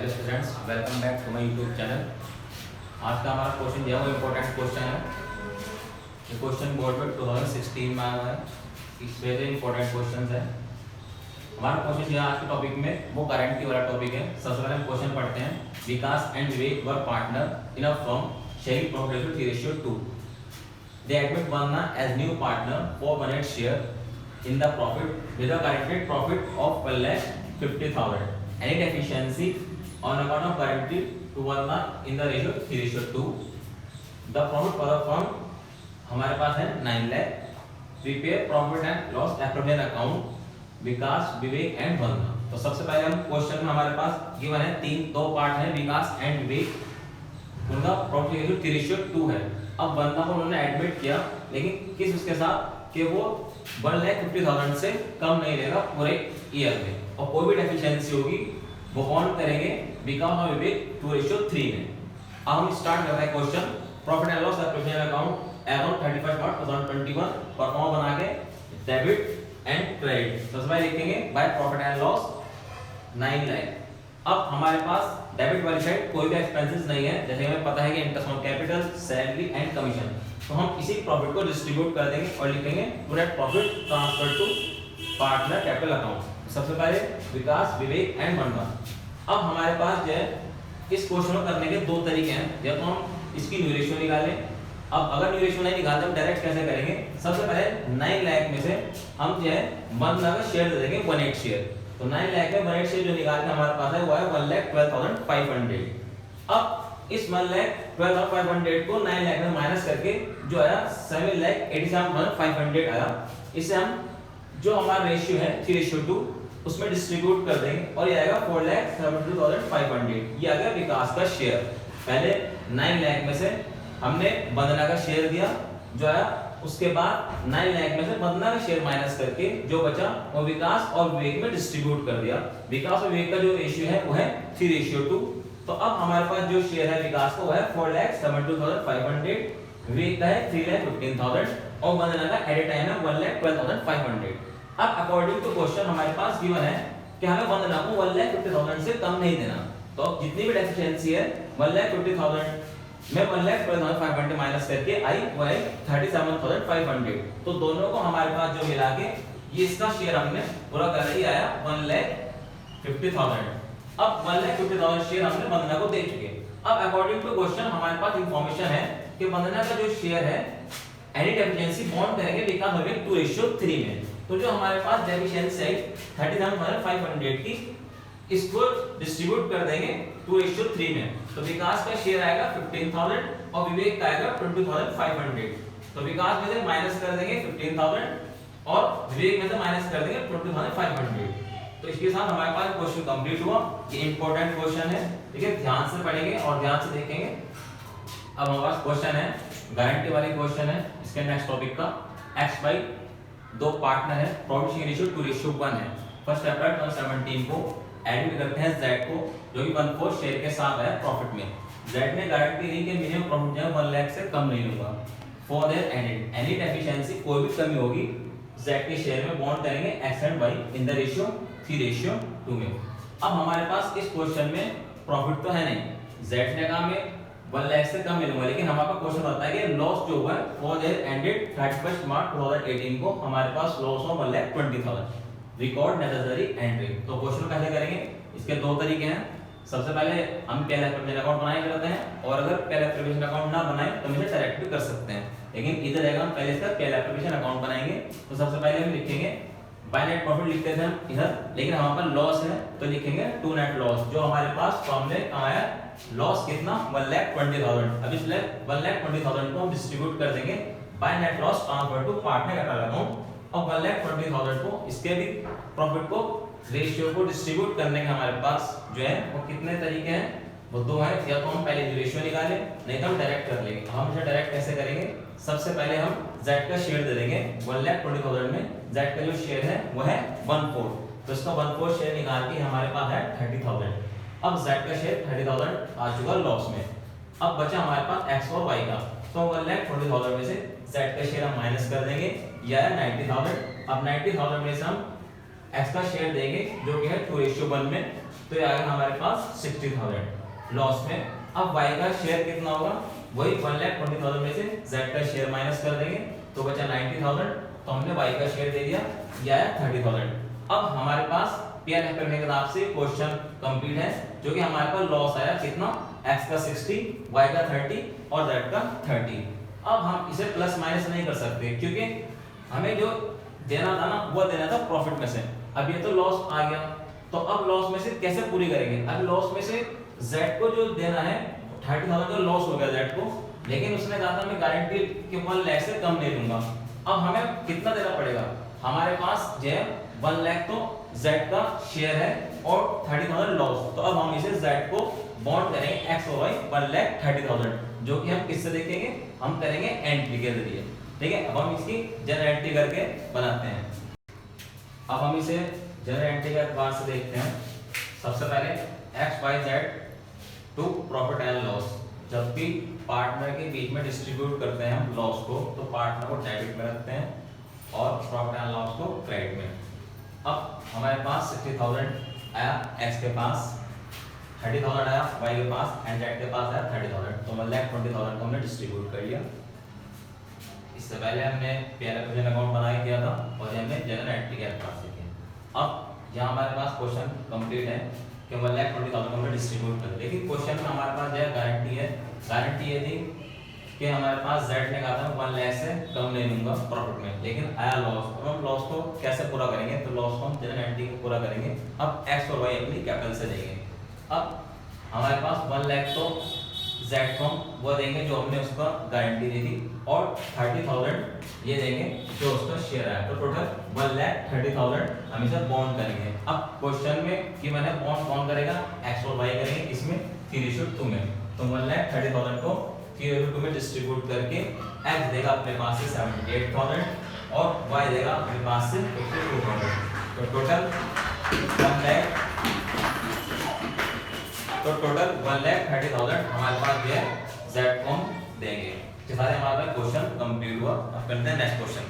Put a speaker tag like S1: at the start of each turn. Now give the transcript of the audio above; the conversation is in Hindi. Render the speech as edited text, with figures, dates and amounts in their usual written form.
S1: Hello students, welcome back to my YouTube channel. आज का हमारा क्वेश्चन जो है वो इम्पोर्टेंट क्वेश्चन है। ये क्वेश्चन बोर्ड में 2016 में आया है। इसमें से इम्पोर्टेंट क्वेश्चन है। हमारा क्वेश्चन यहाँ आज के टॉपिक में वो गारंटी वाला टॉपिक है। सबसे पहले हम क्वेश्चन पढ़ते हैं। Vikas and Vivek were partner in a firm sharing profitability ratio 2. They admit Vanna as new partner for 1/8 share in the profit with a guaranteed profit of 1,50,000. Any deficiency on account of guarantee to Vanna in the ratio 3:2. The profit for the firm हमारे पास है 9 lakh. Prepare profit and loss appropriation account Vikas Vivek and Vanna. तो सबसे पहले हम क्वेश्चन में हमारे पास गिवन है दो पार्ट है विकास एंड विवेक. उनका प्रॉफिट रेशियो 3:2 है. अब वन्ना को उन्होंने एडमिट किया, लेकिन किस उसके साथ कि वो 1,50,000 से कम नहीं लेगा पूरे ईयर में, और कोई भी डेफिशिएंसी होगी वो कौन करेंगे विकास और विवेक 2:3 में. अब हम स्टार्ट करते हैं question. Profit and loss appropriation account as on 31 March 2021 perform बना के डेबिट एंड क्रेडिट. सबसे पहले लिखेंगे by profit and loss 9 lakh. अब हमारे पास डेबिट वाली साइड कोई भी एक्सपेंसेस नहीं है, जैसे हमें पता है कि interest on capital, salary and commission. तो हम इसी प्रॉफिट को डिस्ट्रीब्यूट कर देंगे और लिखेंगे net profit transfer to partner capital account. सबसे पहले विकास विवेक एंड वन्ना. अब हमारे पास जो है इस क्वेश्चन को करने के दो तरीके हैं. या तो हम इसकी न्यू रेशियो निकालें. अब अगर न्यू रेशियो नहीं निकालते हम डायरेक्ट कैसे करेंगे. सबसे पहले 9 लाख में से हम जो है 1 लाख का शेयर दे देंगे 1/8 शेयर. तो 9 लाख में 1/8 शेयर जो निकाल के हमारे पास है वो है 1,12,500. अब इस 1,12,500 को 9 लाख में माइनस करके जो आया 7,87,500 आया. इसे हम जो हमारा रेशियो है 3:2 उसमें डिस्ट्रीब्यूट कर देंगे और ये आएगा 4,72,500. ये आ गया विकास का शेयर. पहले 9 लाख में से हमने वंदना का शेयर दिया जो आया, उसके बाद 9 लाख में से वंदना का शेयर माइनस करके जो बचा वो विकास और विवेक में डिस्ट्रीब्यूट कर दिया. विकास और विवेक का जो रेशियो है वो है 3:2. तो अब हमारे पास जो शेयर है विकास का वो है 4,72,500, विवेक का है 3,15,000 और वंदना का एट ए टाइम है 1,12,500. अब अकॉर्डिंग टू क्वेश्चन हमारे पास गिवन है कि हमें वंदना को 1,50,000 से कम नहीं देना. तो जितनी भी डेफिशिएंसी है 1,50,000 में 1,12,500 माइनस करके आई वो है 37,500. तो दोनों को हमारे पास जो मिला के ये इसका शेयर हमने पूरा कर ही आया 1,50,000. अब 1,50,000 शेयर हमने वंदना को दे चुके. अब अकॉर्डिंग टू क्वेश्चन हमारे पास इंफॉर्मेशन है कि वंदना का जो शेयर है एनी डेफिशिएंसी बॉन्ड करेंगे विकास और विवेक 2:3 में. तो जो हमारे पास डेफिशिएंसी है 37,500 की इसको डिस्ट्रीब्यूट कर देंगे 2:3 में. तो विकास का शेयर आएगा 15,000 और विवेक का आएगा 20,500. तो विकास में से माइनस कर देंगे 15,000 और विवेक में से माइनस कर देंगे 20,500. तो इसके साथ हमारे पास क्वेश्चन कंप्लीट हुआ. ये इंपॉर्टेंट क्वेश्चन है, ठीक है, ध्यान से पढ़ेंगे और ध्यान से देखेंगे. अब हमारे पास क्वेश्चन है गारंटी वाली क्वेश्चन है. इसके नेक्स्ट टॉपिक का x बाई दो पार्टनर है, प्रॉफिट शेयर रेशियो 2:1 है. फर्स्ट अप्रैल 2017 को एडमिट करते हैं Z को जो कि 1/4 शेयर के साथ है प्रॉफिट में. Z ने गारंटी दी कि मिनिमम प्रॉफिट जो है 1 लाख से कम नहीं होगा. फॉर देयर एनी डेफिशिएंसी कोई भी कमी होगी Z के शेयर में बॉन्ड करेंगे x and y in the ratio 3:2 में. अब हमारे पास इस क्वेश्चन में प्रॉफिट तो है नहीं, Z ने कहा मैं 1 लाख से कम मिलूंगा, लेकिन हमारा क्वेश्चन बताता है कि लॉस जो हुआ है फॉर देयर एंडेड 31 मार्च 2018 को हमारे पास loss of 1,20,000. Record necessary entry. तो क्वेश्चन कैसे करेंगे, इसके दो तरीके हैं. सबसे पहले हम पहले एप्लीकेशन अकाउंट बनाए करते हैं, और अगर पहले एप्लीकेशन अकाउंट ना बनाए तो हम इसे डायरेक्ट भी कर सकते हैं. लेकिन इधर रहेगा हम पहले इसका पहले एप्लीकेशन अकाउंट बनाएंगे. तो सबसे पहले हम लिखेंगे बाय नेट प्रॉफिट लिखते थे हम इधर, लेकिन हमारे पास लॉस है तो लिखेंगे टू नेट लॉस. जो हमारे पास फॉर्म में आया लॉस कितना 1,20,000. अब इस 1,20,000 को हम डिस्ट्रीब्यूट कर देंगे by net loss transfer to partner capital account. और 1,20,000 को इसके भी प्रॉफिट को रेशियो को डिस्ट्रीब्यूट करने के हमारे पास जो है वो कितने तरीके हैं, वो दो है. या तो हम पहले रेशियो निकालें, नहीं तो हम डायरेक्ट कर लेंगे. हम इसे डायरेक्ट कैसे करेंगे, सबसे पहले हम Z का शेयर दे देंगे 1,20,000 में. Z का जो शेयर है वो है 1/4. तो इसका 1/4 शेयर निकाल के हमारे पास है 30,000. अब Z का शेयर 30,000 आ चुका लॉस में. अब बचा हमारे पास x और y का. तो 1,20,000 में से Z का शेयर हम माइनस कर देंगे, यह है 90,000. अब 90,000 में से हम x का शेयर देंगे जो कि है 2:1 में. तो ये आ गया हमारे पास 60,000 लॉस में। अब y का शेयर कितना होगा, वही 1,20,000 में से z का शेयर माइनस कर देंगे तो बचा 90,000, तो हमने y का शेयर दे दिया, ये आया 30,000। अब हमारे पास P&L करने के बाद से क्वेश्चन कंप्लीट है, जो कि हमारे पास लॉस आया कितना, x का 60, y का 30 और z का 30। अब हम इसे प्लस माइनस नहीं कर सकते क्योंकि हमें जो देना था ना वो देना था प्रॉफिट में से। अब ये तो लॉस आ गया, तो अब लॉस में से कैसे पूरी करेंगे। अब लॉस में से z को जो देना है 30,000 का लॉस हो गया z को, लेकिन उसने कहा था मैं गारंटी के 1 लाख से कम नहीं दूंगा। अब हमें कितना देना पड़ेगा, हमारे पास जो है 1 लाख तो z का शेयर है और 30,000 लॉस, तो अब हम इसे z को बॉन्ड करेंगे x और y 1,30,000, जो कि हम किससे देखेंगे, हम करेंगे एंट्री के जरिए। ठीक है, अब हम इसकी जनरल एंट्री करके बनाते हैं। अब हम इसे जनरल एंट्री के एतबार से देखते हैं। सबसे पहले x y z to profit and loss, जब भी पार्टनर के बीच में डिस्ट्रीब्यूट करते हैं हम लॉस को, तो पार्टनर को डेबिट में रखते हैं और प्रॉफिट एंड लॉस को क्रेडिट में। अब हमारे पास 60,000 आया x के पास, 30,000 आया y के पास एंड z के पास आया 30,000, तो 1,20,000 को हमने डिस्ट्रीब्यूट कर लिया। इससे पहले हमने P&L अकाउंट बनाया किया था और हमने जनरल एंट्री के एतबार से किया। अब यहाँ हमारे पास क्वेश्चन कंप्लीट है कि 1,20,000 को हमने डिस्ट्रीब्यूट कर, लेकिन क्वेश्चन में हमारे पास जो गारंटी है, गारंटी ये थी कि हमारे पास z ने कहा था 1 लाख से कम नहीं दूंगा प्रॉफिट में, लेकिन आया लॉस। अब हम लॉस को कैसे पूरा करेंगे, तो लॉस को हम जनरल एंट्री को पूरा करेंगे। अब x और y अपनी कैपिटल से देंगे। अब हमारे पास 1 लाख तो z को वो देंगे जो हमने उसका गारंटी दी थी, और 30,000 ये देंगे जो उसका शेयर है, तो टोटल 1,30,000 हम इसे बॉन्ड करेंगे। अब क्वेश्चन में कि मैंने बॉन्ड कौन करेगा, x और y करेंगे, इसमें 3:2 में, तो 1,30,000 को 3:2 में डिस्ट्रीब्यूट करके x देगा अपने पास से 78,000 और y देगा अपने पास से 52,000, तो टोटल 1,30,000 हमारे पास जो है z को हम देंगे। तो सारे हमारा क्वेश्चन कंप्लीट हुआ। अब करते हैं नेक्स्ट क्वेश्चन।